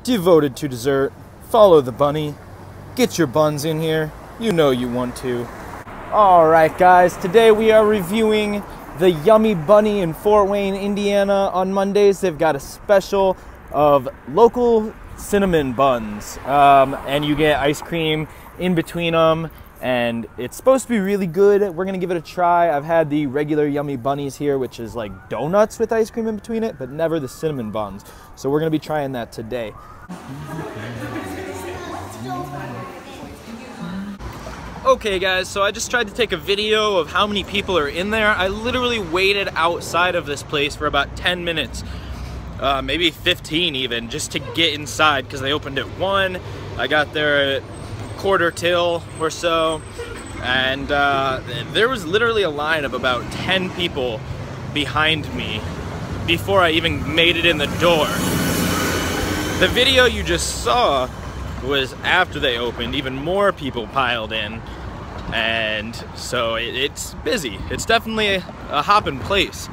devoted to dessert. Follow the bunny. Get your buns in here. You know you want to. Alright guys, today we are reviewing the Yummy Bunny in Fort Wayne, Indiana. On Mondays they've got a special of local cinnamon buns. And you get ice cream in between them. And it's supposed to be really good. We're gonna give it a try. I've had the regular Yummy Bunnies here, which is like donuts with ice cream in between it, but never the cinnamon buns. So we're gonna be trying that today. Okay guys, so I just tried to take a video of how many people are in there. I literally waited outside of this place for about 10 minutes, maybe 15 even, just to get inside because they opened at 1. I got there at quarter till or so, and there was literally a line of about 10 people behind me before I even made it in the door. The video you just saw was after they opened. Even more people piled in, and so it's busy. It's definitely a hopping place,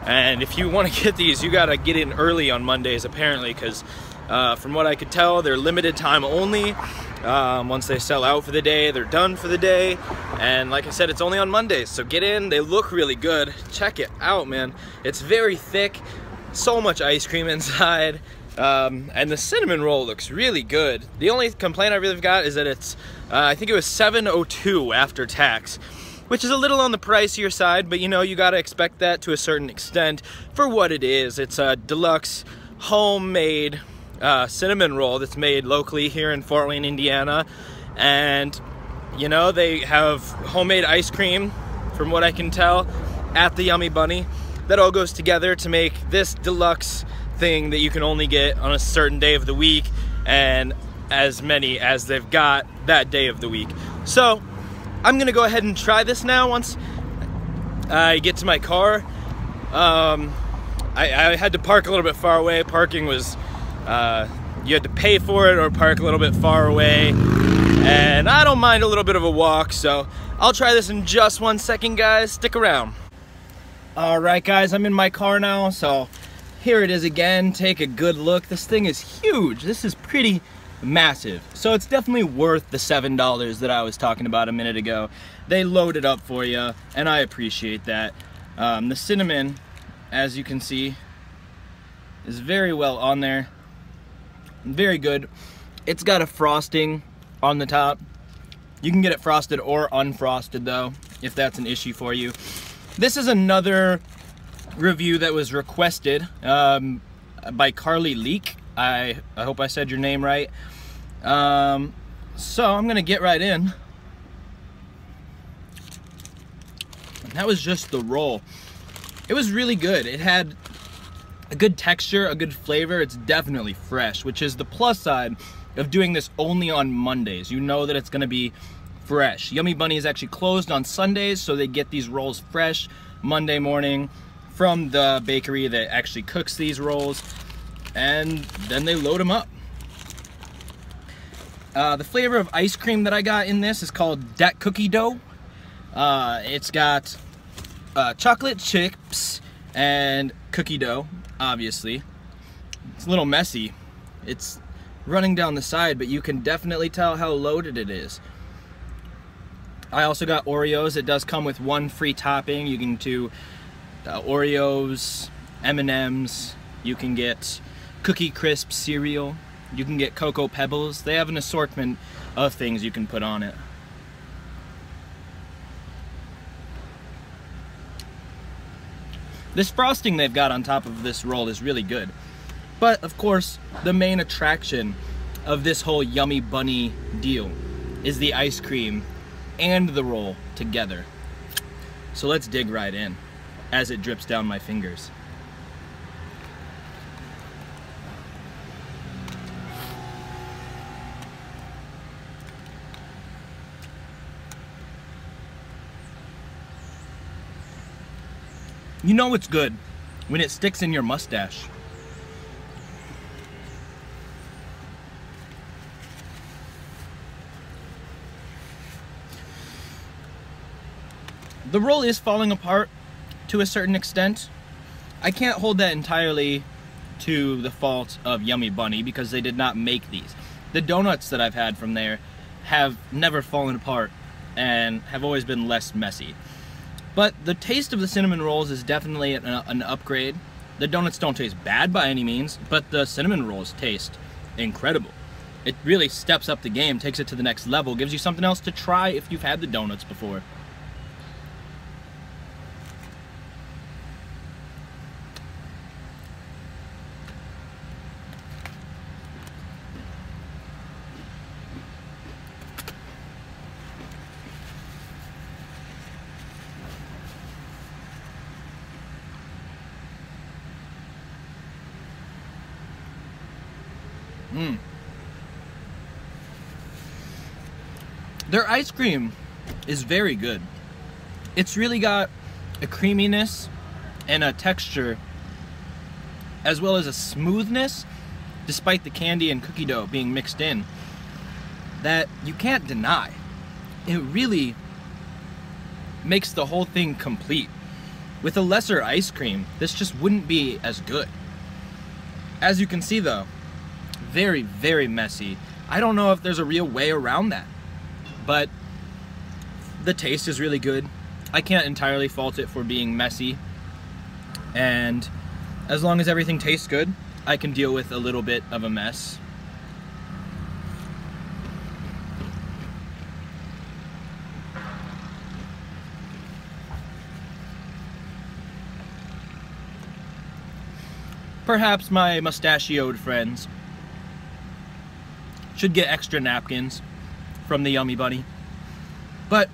and if you want to get these, you gotta get in early on Mondays apparently, because from what I could tell, they're limited time only. Once they sell out for the day, they're done for the day. And like I said, it's only on Mondays, so get in. They look really good. Check it out, man. It's very thick, so much ice cream inside, and the cinnamon roll looks really good. The only complaint I really got is that it's I think it was $7.02 after tax, which is a little on the pricier side, but you know, you gotta expect that to a certain extent for what it is. It's a deluxe homemade cinnamon roll that's made locally here in Fort Wayne, Indiana. And you know, they have homemade ice cream, from what I can tell, at the Yummy Bunny. That all goes together to make this deluxe thing that you can only get on a certain day of the week, and as many as they've got that day of the week. So I'm gonna go ahead and try this now once I get to my car. I had to park a little bit far away. Parking was you had to pay for it or park a little bit far away, and I don't mind a little bit of a walk, so I'll try this in just 1 second, guys. Stick around. All right guys, I'm in my car now, so here it is again. Take a good look. This thing is huge. This is pretty massive, so it's definitely worth the $7 that I was talking about a minute ago. They load it up for you, and I appreciate that. The cinnamon, as you can see, is very well on there. Very good. It's got a frosting on the top. You can get it frosted or unfrosted though, if that's an issue for you. This is another review that was requested by Carly Leek. I hope I said your name right. So I'm gonna get right in. That was just the roll. It was really good. It had a good texture, a good flavor. It's definitely fresh, which is the plus side of doing this only on Mondays. You know that it's gonna be fresh. Yummy Bunny is actually closed on Sundays, so they get these rolls fresh Monday morning from the bakery that actually cooks these rolls, and then they load them up. The flavor of ice cream that I got in this is called Dat Cookie Dough. It's got chocolate chips and cookie dough, obviously. It's a little messy. It's running down the side, but you can definitely tell how loaded it is. I also got Oreos. It does come with 1 free topping. You can do Oreos, M&Ms, you can get Cookie Crisp cereal, you can get Cocoa Pebbles. They have an assortment of things you can put on it. This frosting they've got on top of this roll is really good. But of course, the main attraction of this whole Yummy Bunny deal is the ice cream and the roll together. So let's dig right in as it drips down my fingers. You know it's good when it sticks in your mustache. The roll is falling apart to a certain extent. I can't hold that entirely to the fault of CinnaBunny because they did not make these. The donuts that I've had from there have never fallen apart and have always been less messy. But the taste of the cinnamon rolls is definitely an upgrade. The donuts don't taste bad by any means, but the cinnamon rolls taste incredible. It really steps up the game, takes it to the next level, gives you something else to try if you've had the donuts before. Their ice cream is very good. It's really got a creaminess and a texture as well as a smoothness, despite the candy and cookie dough being mixed in, that you can't deny. It really makes the whole thing complete. With a lesser ice cream, this just wouldn't be as good. As you can see though, very, very messy. I don't know if there's a real way around that, but the taste is really good. I can't entirely fault it for being messy, and as long as everything tastes good, I can deal with a little bit of a mess. Perhaps my mustachioed friends should get extra napkins from the CinnaBunny. But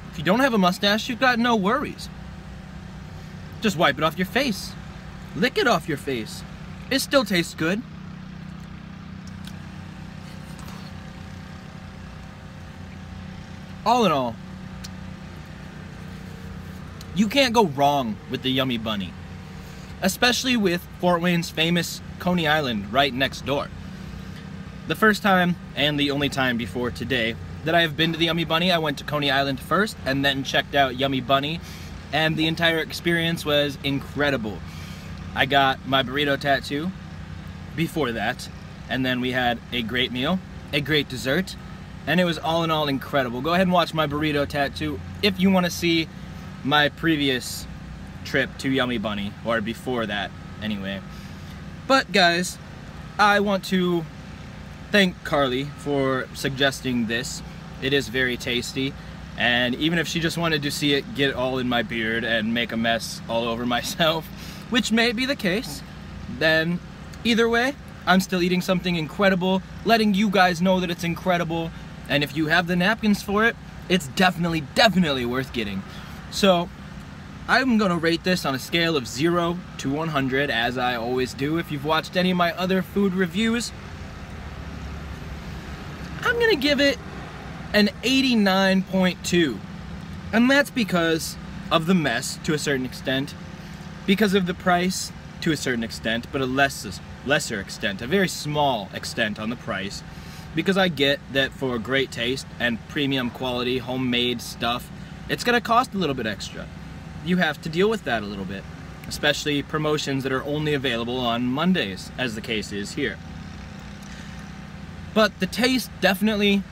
if you don't have a mustache, you've got no worries. Just wipe it off your face. Lick it off your face. It still tastes good. All in all, you can't go wrong with the CinnaBunny, especially with Fort Wayne's famous Coney Island right next door. The first time, and the only time before today, that I have been to the CinnaBunny, I went to Coney Island first and then checked out CinnaBunny, and the entire experience was incredible. I got my burrito tattoo before that, and then we had a great meal, a great dessert, and it was all in all incredible. Go ahead and watch my burrito tattoo if you want to see my previous trip to CinnaBunny, or before that anyway. But guys, I want to thank Carly for suggesting this. It is very tasty, and even if she just wanted to see it get all in my beard and make a mess all over myself, which may be the case, then either way, I'm still eating something incredible, letting you guys know that it's incredible, and if you have the napkins for it, it's definitely, definitely worth getting. So I'm gonna rate this on a scale of 0 to 100, as I always do. If you've watched any of my other food reviews, I'm gonna give it an 89.2, and that's because of the mess to a certain extent, because of the price to a certain extent, but a lesser extent, a very small extent on the price, because I get that for great taste and premium quality homemade stuff, it's gonna cost a little bit extra. You have to deal with that a little bit, especially promotions that are only available on Mondays, as the case is here. But the taste definitely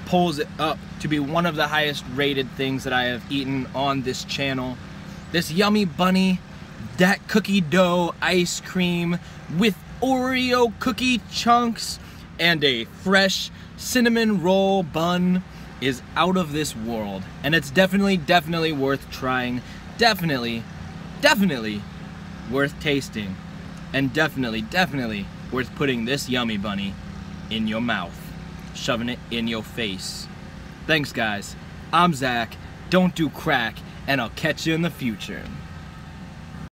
pulls it up to be one of the highest rated things that I have eaten on this channel. This CinnaBunny, that cookie dough ice cream with Oreo cookie chunks and a fresh cinnamon roll bun is out of this world. And it's definitely, definitely worth trying. Definitely, definitely worth tasting. And definitely, definitely worth putting this CinnaBunny in your mouth, shoving it in your face. Thanks guys, I'm Zach, don't do crack, and I'll catch you in the future.